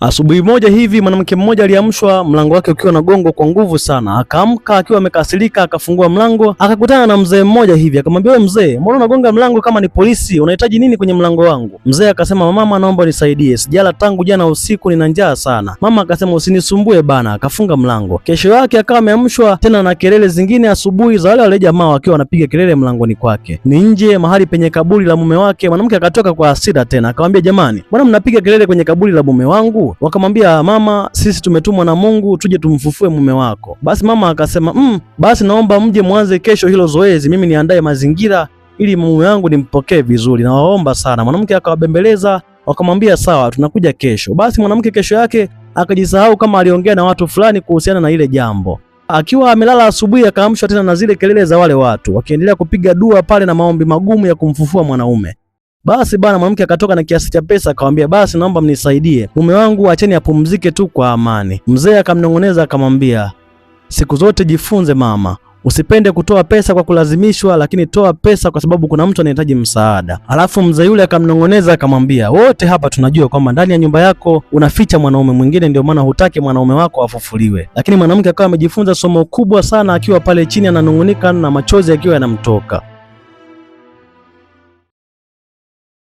Asubuhi moja hivi mwanamke mmoja aliamshwa, mlango wake ukiwa na gongo kwa nguvu sana. Akaamka akiwa amekasirika, akafungua mlango, akakutana na mzee mmoja hivi. Akamwambia, wewe mzee, mbona unagonga mlango kama ni polisi? Unahitaji nini kwenye mlango wangu? Mzee akasema, mama, naomba nisaidie, sijala tangu jana usiku, nina njaa sana. Mama akasema, usinisumbue bana, akafunga mlango. Kesho yake akawa ameamshwa tena na kelele zingine asubuhi za wale jamaa wakiwa wanapiga kelele mlangoni kwake. Ni nje mahali penye kaburi la mume wake. Mwanamke akatoka kwa hasira tena, akamwambia, jamani, mbona mnapiga kelele kwenye kaburi la mume wangu? Wakamwambia, mama, sisi tumetumwa na Mungu tuje tumfufue mume wako. Basi mama akasema, basi naomba mje mwanze kesho hilo zoezi, mimi niandae mazingira ili mume wangu nimpokee vizuri, na waomba sana. Mwanamke akawabembeleza, wakamwambia sawa, tunakuja kesho. Basi mwanamke kesho yake akajisahau kama aliongea na watu fulani kuhusiana na ile jambo. Akiwa amelala asubuhi, akaamshwa tena na zile kelele za wale watu wakiendelea kupiga dua pale na maombi magumu ya kumfufua mwanaume. Basi bana, mwanamke akatoka na kiasi cha pesa, akamwambia, basi naomba mnisaidie, mume wangu acheni apumzike tu kwa amani. Mzee akamnong'oneza akamwambia, siku zote jifunze mama, usipende kutoa pesa kwa kulazimishwa, lakini toa pesa kwa sababu kuna mtu anahitaji msaada. Alafu mzee yule akamnong'oneza akamwambia, wote hapa tunajua kwamba ndani ya nyumba yako unaficha mwanaume mwingine, ndio maana hutaki mwanaume wako afufuliwe. Lakini mwanamke akawa amejifunza somo kubwa sana, akiwa pale chini ananung'unika na machozi akiwa yanamtoka.